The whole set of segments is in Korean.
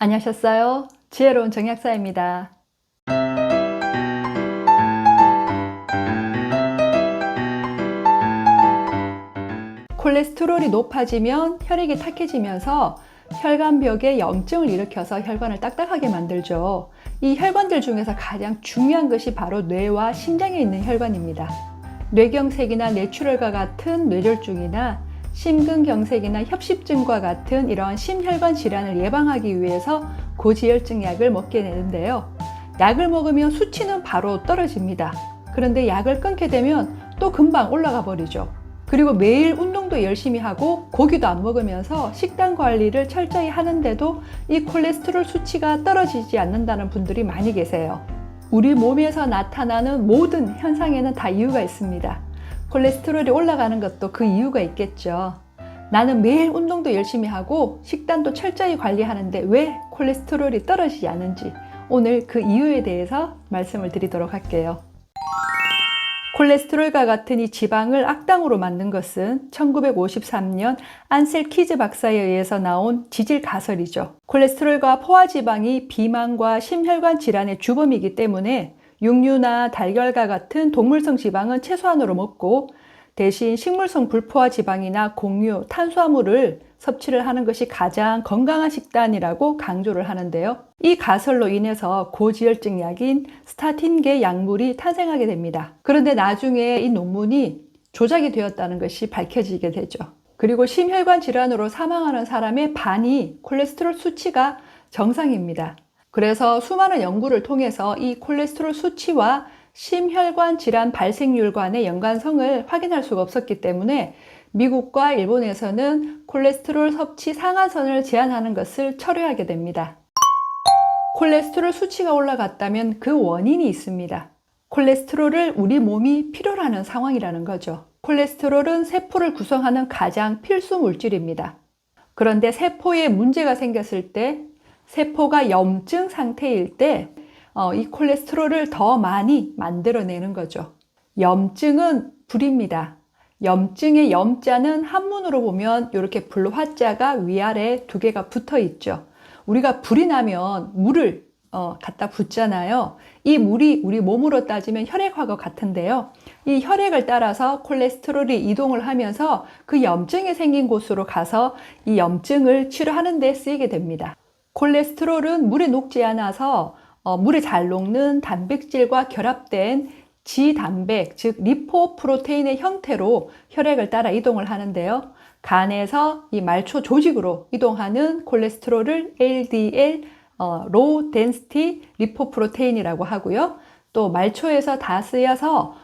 안녕하셨어요? 지혜로운 정약사입니다. 콜레스테롤이 높아지면 혈액이 탁해지면서 혈관벽에 염증을 일으켜서 혈관을 딱딱하게 만들죠. 이 혈관들 중에서 가장 중요한 것이 바로 뇌와 심장에 있는 혈관입니다. 뇌경색이나 뇌출혈과 같은 뇌졸중이나 심근경색이나 협심증과 같은 이러한 심혈관 질환을 예방하기 위해서 고지혈증 약을 먹게 되는데요. 약을 먹으면 수치는 바로 떨어집니다. 그런데 약을 끊게 되면 또 금방 올라가 버리죠. 그리고 매일 운동도 열심히 하고 고기도 안 먹으면서 식단 관리를 철저히 하는데도 이 콜레스테롤 수치가 떨어지지 않는다는 분들이 많이 계세요. 우리 몸에서 나타나는 모든 현상에는 다 이유가 있습니다. 콜레스테롤이 올라가는 것도 그 이유가 있겠죠. 나는 매일 운동도 열심히 하고 식단도 철저히 관리하는데 왜 콜레스테롤이 떨어지지 않은지 오늘 그 이유에 대해서 말씀을 드리도록 할게요. 콜레스테롤과 같은 이 지방을 악당으로 만든 것은 1953년 안셀 키즈 박사에 의해서 나온 지질 가설이죠. 콜레스테롤과 포화지방이 비만과 심혈관 질환의 주범이기 때문에 육류나 달걀과 같은 동물성 지방은 최소한으로 먹고 대신 식물성 불포화 지방이나 곡류, 탄수화물을 섭취를 하는 것이 가장 건강한 식단이라고 강조를 하는데요. 이 가설로 인해서 고지혈증 약인 스타틴계 약물이 탄생하게 됩니다. 그런데 나중에 이 논문이 조작이 되었다는 것이 밝혀지게 되죠. 그리고 심혈관 질환으로 사망하는 사람의 반이 콜레스테롤 수치가 정상입니다. 그래서 수많은 연구를 통해서 이 콜레스테롤 수치와 심혈관 질환 발생률 간의 연관성을 확인할 수가 없었기 때문에 미국과 일본에서는 콜레스테롤 섭취 상한선을 제한하는 것을 철회하게 됩니다. 콜레스테롤 수치가 올라갔다면 그 원인이 있습니다. 콜레스테롤을 우리 몸이 필요로 하는 상황이라는 거죠. 콜레스테롤은 세포를 구성하는 가장 필수 물질입니다. 그런데 세포에 문제가 생겼을 때, 세포가 염증 상태일 때 이 콜레스테롤을 더 많이 만들어내는 거죠. 염증은 불입니다. 염증의 염자는 한문으로 보면 이렇게 불화자가 위아래 두 개가 붙어 있죠. 우리가 불이 나면 물을 갖다 붓잖아요. 이 물이 우리 몸으로 따지면 혈액하고 같은데요. 이 혈액을 따라서 콜레스테롤이 이동을 하면서 그 염증이 생긴 곳으로 가서 이 염증을 치료하는 데 쓰이게 됩니다. 콜레스테롤은 물에 녹지 않아서 물에 잘 녹는 단백질과 결합된 지단백, 즉 리포프로테인의 형태로 혈액을 따라 이동을 하는데요. 간에서 이 말초 조직으로 이동하는 콜레스테롤을 LDL, Low Density Lipoprotein이라고 하고요. 또 말초에서 다 쓰여서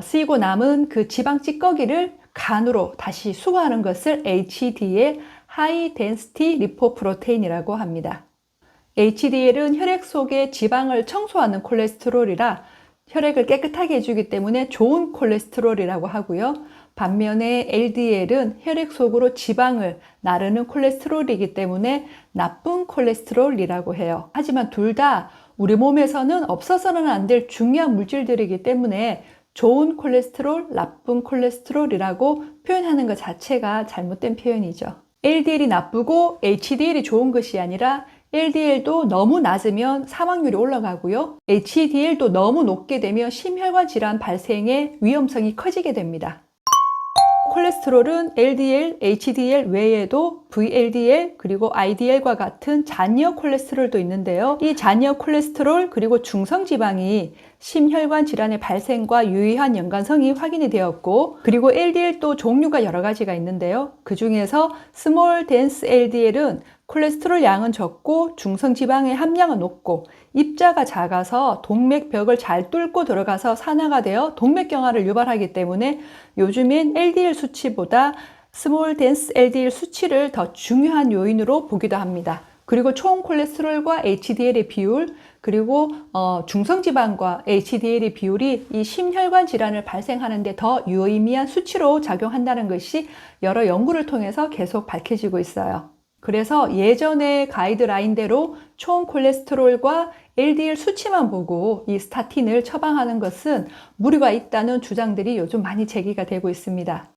쓰이고 남은 그 지방 찌꺼기를 간으로 다시 수거하는 것을 HDL, High Density Lipoprotein이라고 합니다. HDL은 혈액 속의 지방을 청소하는 콜레스테롤이라 혈액을 깨끗하게 해주기 때문에 좋은 콜레스테롤이라고 하고요. 반면에 LDL은 혈액 속으로 지방을 나르는 콜레스테롤이기 때문에 나쁜 콜레스테롤이라고 해요. 하지만 둘 다 우리 몸에서는 없어서는 안 될 중요한 물질들이기 때문에 좋은 콜레스테롤, 나쁜 콜레스테롤이라고 표현하는 것 자체가 잘못된 표현이죠. LDL이 나쁘고 HDL이 좋은 것이 아니라 LDL도 너무 낮으면 사망률이 올라가고요. HDL도 너무 높게 되면 심혈관 질환 발생의 위험성이 커지게 됩니다. 콜레스테롤은 LDL, HDL 외에도 VLDL 그리고 IDL과 같은 잔여 콜레스테롤도 있는데요. 이 잔여 콜레스테롤 그리고 중성지방이 심혈관 질환의 발생과 유의한 연관성이 확인이 되었고, 그리고 LDL도 종류가 여러 가지가 있는데요. 그 중에서 스몰 덴스 LDL은 콜레스테롤 양은 적고 중성지방의 함량은 높고 입자가 작아서 동맥벽을 잘 뚫고 들어가서 산화가 되어 동맥경화를 유발하기 때문에 요즘엔 LDL 수치보다 스몰 덴스 LDL 수치를 더 중요한 요인으로 보기도 합니다. 그리고 총 콜레스테롤과 HDL의 비율, 그리고 중성지방과 HDL의 비율이 이 심혈관 질환을 발생하는 데 더 유의미한 수치로 작용한다는 것이 여러 연구를 통해서 계속 밝혀지고 있어요. 그래서 예전의 가이드라인대로 총 콜레스테롤과 LDL 수치만 보고 이 스타틴을 처방하는 것은 무리가 있다는 주장들이 요즘 많이 제기가 되고 있습니다.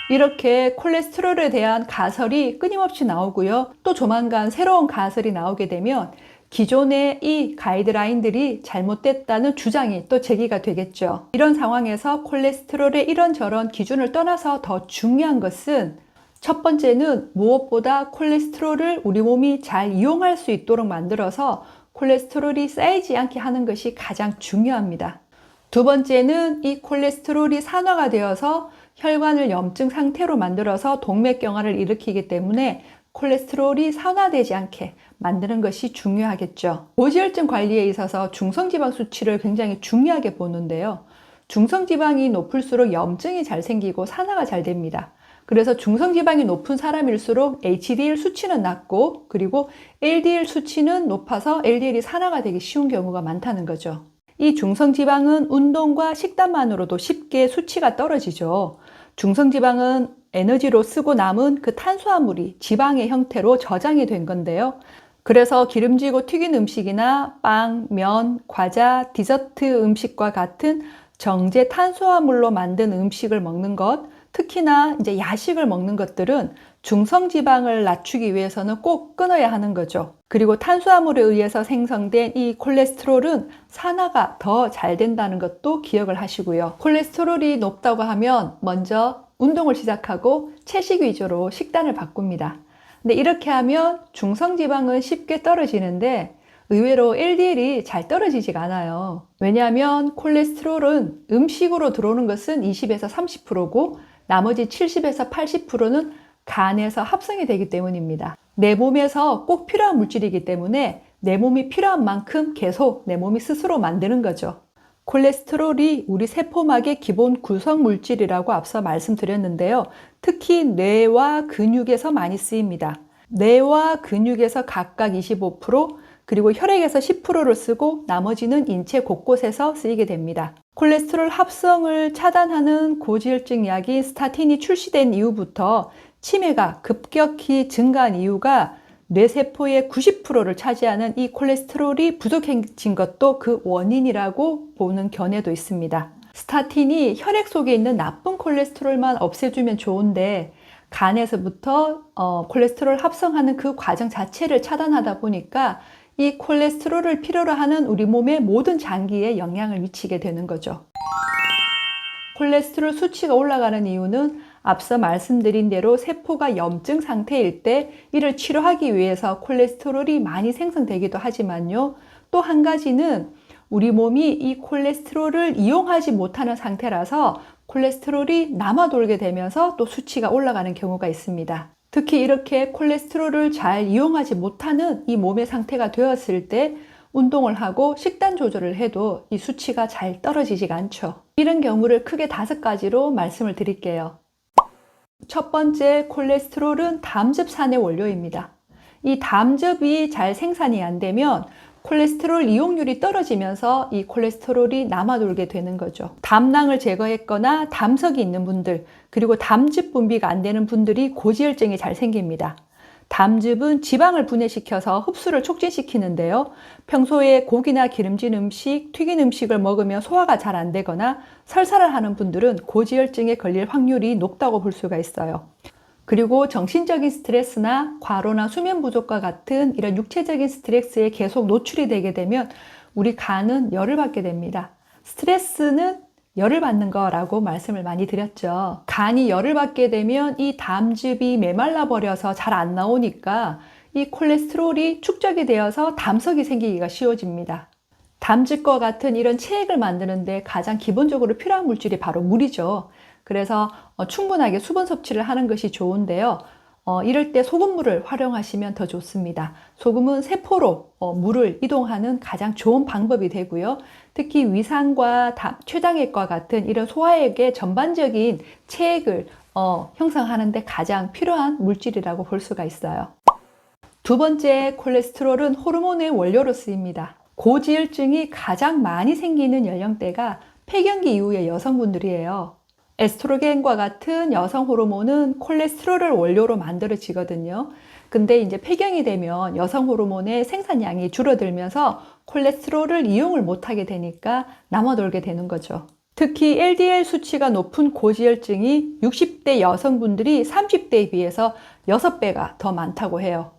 이렇게 콜레스테롤에 대한 가설이 끊임없이 나오고요. 또 조만간 새로운 가설이 나오게 되면 기존의 이 가이드라인들이 잘못됐다는 주장이 또 제기가 되겠죠. 이런 상황에서 콜레스테롤의 이런저런 기준을 떠나서 더 중요한 것은 첫 번째는 무엇보다 콜레스테롤을 우리 몸이 잘 이용할 수 있도록 만들어서 콜레스테롤이 쌓이지 않게 하는 것이 가장 중요합니다. 두 번째는 이 콜레스테롤이 산화가 되어서 혈관을 염증 상태로 만들어서 동맥경화를 일으키기 때문에 콜레스테롤이 산화되지 않게 만드는 것이 중요하겠죠. 고지혈증 관리에 있어서 중성지방 수치를 굉장히 중요하게 보는데요. 중성지방이 높을수록 염증이 잘 생기고 산화가 잘 됩니다. 그래서 중성지방이 높은 사람일수록 HDL 수치는 낮고 그리고 LDL 수치는 높아서 LDL이 산화가 되기 쉬운 경우가 많다는 거죠. 이 중성지방은 운동과 식단만으로도 쉽게 수치가 떨어지죠. 중성지방은 에너지로 쓰고 남은 그 탄수화물이 지방의 형태로 저장이 된 건데요. 그래서 기름지고 튀긴 음식이나 빵, 면, 과자, 디저트 음식과 같은 정제 탄수화물로 만든 음식을 먹는 것, 특히나 이제 야식을 먹는 것들은 중성지방을 낮추기 위해서는 꼭 끊어야 하는 거죠. 그리고 탄수화물에 의해서 생성된 이 콜레스테롤은 산화가 더 잘 된다는 것도 기억을 하시고요. 콜레스테롤이 높다고 하면 먼저 운동을 시작하고 채식 위주로 식단을 바꿉니다. 근데 이렇게 하면 중성지방은 쉽게 떨어지는데 의외로 LDL이 잘 떨어지지가 않아요. 왜냐하면 콜레스테롤은 음식으로 들어오는 것은 20에서 30%고 나머지 70에서 80%는 간에서 합성이 되기 때문입니다. 내 몸에서 꼭 필요한 물질이기 때문에 내 몸이 필요한 만큼 계속 내 몸이 스스로 만드는 거죠. 콜레스테롤이 우리 세포막의 기본 구성 물질이라고 앞서 말씀드렸는데요. 특히 뇌와 근육에서 많이 쓰입니다. 뇌와 근육에서 각각 25%, 그리고 혈액에서 10%를 쓰고 나머지는 인체 곳곳에서 쓰이게 됩니다. 콜레스테롤 합성을 차단하는 고지혈증 약인 스타틴이 출시된 이후부터 치매가 급격히 증가한 이유가 뇌세포의 90%를 차지하는 이 콜레스테롤이 부족해진 것도 그 원인이라고 보는 견해도 있습니다. 스타틴이 혈액 속에 있는 나쁜 콜레스테롤만 없애주면 좋은데 간에서부터 콜레스테롤 합성하는 그 과정 자체를 차단하다 보니까 이 콜레스테롤을 필요로 하는 우리 몸의 모든 장기에 영향을 미치게 되는 거죠. 콜레스테롤 수치가 올라가는 이유는 앞서 말씀드린 대로 세포가 염증 상태일 때 이를 치료하기 위해서 콜레스테롤이 많이 생성되기도 하지만요. 또 한 가지는 우리 몸이 이 콜레스테롤을 이용하지 못하는 상태라서 콜레스테롤이 남아 돌게 되면서 또 수치가 올라가는 경우가 있습니다. 특히 이렇게 콜레스테롤을 잘 이용하지 못하는 이 몸의 상태가 되었을 때 운동을 하고 식단 조절을 해도 이 수치가 잘 떨어지지가 않죠. 이런 경우를 크게 5가지로 말씀을 드릴게요. 첫 번째, 콜레스테롤은 담즙산의 원료입니다. 이 담즙이 잘 생산이 안 되면 콜레스테롤 이용률이 떨어지면서 이 콜레스테롤이 남아돌게 되는 거죠. 담낭을 제거했거나 담석이 있는 분들, 그리고 담즙 분비가 안 되는 분들이 고지혈증이 잘 생깁니다. 담즙은 지방을 분해시켜서 흡수를 촉진시키는데요. 평소에 고기나 기름진 음식, 튀긴 음식을 먹으면 소화가 잘 안 되거나 설사를 하는 분들은 고지혈증에 걸릴 확률이 높다고 볼 수가 있어요. 그리고 정신적인 스트레스나 과로나 수면 부족과 같은 이런 육체적인 스트레스에 계속 노출이 되게 되면 우리 간은 열을 받게 됩니다. 스트레스는 열을 받는 거라고 말씀을 많이 드렸죠. 간이 열을 받게 되면 이 담즙이 메말라 버려서 잘 안 나오니까 이 콜레스테롤이 축적이 되어서 담석이 생기기가 쉬워집니다. 담즙과 같은 이런 체액을 만드는데 가장 기본적으로 필요한 물질이 바로 물이죠. 그래서 충분하게 수분 섭취를 하는 것이 좋은데요. 이럴 때 소금물을 활용하시면 더 좋습니다. 소금은 세포로 물을 이동하는 가장 좋은 방법이 되고요. 특히 위산과 췌장액과 같은 이런 소화액의 전반적인 체액을 형성하는 데 가장 필요한 물질이라고 볼 수가 있어요. 두 번째, 콜레스테롤은 호르몬의 원료로 쓰입니다. 고지혈증이 가장 많이 생기는 연령대가 폐경기 이후의 여성분들이에요. 에스트로겐과 같은 여성 호르몬은 콜레스테롤을 원료로 만들어지거든요. 근데 이제 폐경이 되면 여성 호르몬의 생산량이 줄어들면서 콜레스테롤을 이용을 못하게 되니까 남아돌게 되는 거죠. 특히 LDL 수치가 높은 고지혈증이 60대 여성분들이 30대에 비해서 6배가 더 많다고 해요.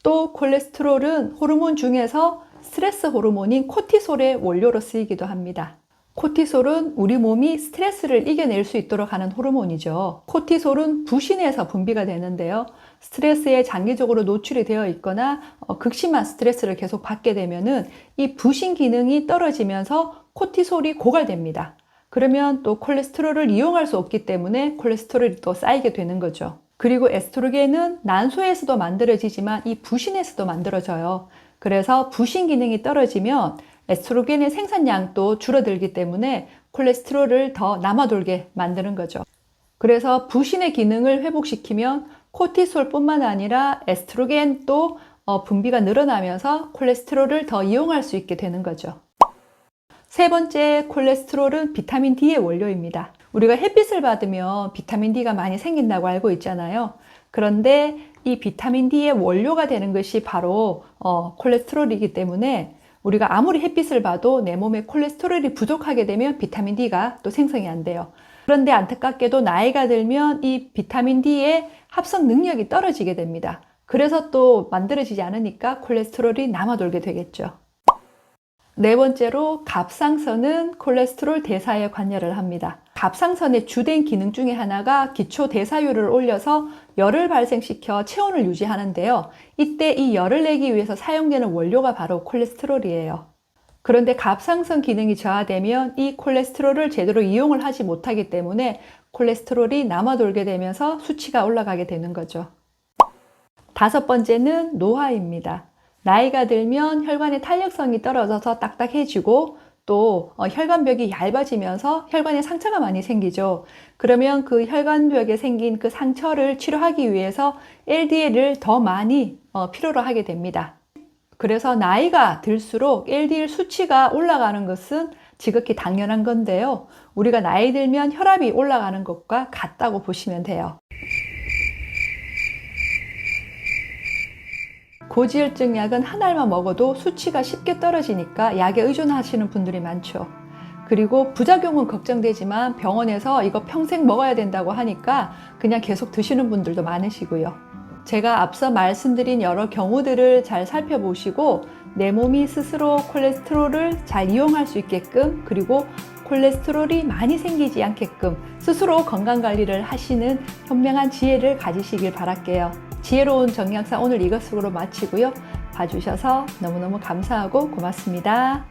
또 콜레스테롤은 호르몬 중에서 스트레스 호르몬인 코티솔의 원료로 쓰이기도 합니다. 코티솔은 우리 몸이 스트레스를 이겨낼 수 있도록 하는 호르몬이죠. 코티솔은 부신에서 분비가 되는데요. 스트레스에 장기적으로 노출이 되어 있거나 극심한 스트레스를 계속 받게 되면은 이 부신 기능이 떨어지면서 코티솔이 고갈됩니다. 그러면 또 콜레스테롤을 이용할 수 없기 때문에 콜레스테롤이 또 쌓이게 되는 거죠. 그리고 에스트로겐은 난소에서도 만들어지지만 이 부신에서도 만들어져요. 그래서 부신 기능이 떨어지면 에스트로겐의 생산량도 줄어들기 때문에 콜레스테롤을 더 남아돌게 만드는 거죠. 그래서 부신의 기능을 회복시키면 코티솔뿐만 아니라 에스트로겐도 분비가 늘어나면서 콜레스테롤을 더 이용할 수 있게 되는 거죠. 세 번째, 콜레스테롤은 비타민 D의 원료입니다. 우리가 햇빛을 받으면 비타민 D가 많이 생긴다고 알고 있잖아요. 그런데 이 비타민 D의 원료가 되는 것이 바로 콜레스테롤이기 때문에 우리가 아무리 햇빛을 봐도 내 몸에 콜레스테롤이 부족하게 되면 비타민 D가 또 생성이 안 돼요. 그런데 안타깝게도 나이가 들면 이 비타민 D의 합성 능력이 떨어지게 됩니다. 그래서 또 만들어지지 않으니까 콜레스테롤이 남아돌게 되겠죠. 네 번째로 갑상선은 콜레스테롤 대사에 관여를 합니다. 갑상선의 주된 기능 중에 하나가 기초 대사율을 올려서 열을 발생시켜 체온을 유지하는데요. 이때 이 열을 내기 위해서 사용되는 원료가 바로 콜레스테롤이에요. 그런데 갑상선 기능이 저하되면 이 콜레스테롤을 제대로 이용을 하지 못하기 때문에 콜레스테롤이 남아돌게 되면서 수치가 올라가게 되는 거죠. 다섯 번째는 노화입니다. 나이가 들면 혈관의 탄력성이 떨어져서 딱딱해지고 또 혈관벽이 얇아지면서 혈관에 상처가 많이 생기죠. 그러면 그 혈관벽에 생긴 그 상처를 치료하기 위해서 LDL을 더 많이 필요로 하게 됩니다. 그래서 나이가 들수록 LDL 수치가 올라가는 것은 지극히 당연한 건데요. 우리가 나이 들면 혈압이 올라가는 것과 같다고 보시면 돼요. 고지혈증 약은 한 알만 먹어도 수치가 쉽게 떨어지니까 약에 의존하시는 분들이 많죠. 그리고 부작용은 걱정되지만 병원에서 이거 평생 먹어야 된다고 하니까 그냥 계속 드시는 분들도 많으시고요. 제가 앞서 말씀드린 여러 경우들을 잘 살펴보시고 내 몸이 스스로 콜레스테롤을 잘 이용할 수 있게끔, 그리고 콜레스테롤이 많이 생기지 않게끔 스스로 건강관리를 하시는 현명한 지혜를 가지시길 바랄게요. 지혜로운 정리영상 오늘 이것으로 마치고요. 봐주셔서 너무너무 감사하고 고맙습니다.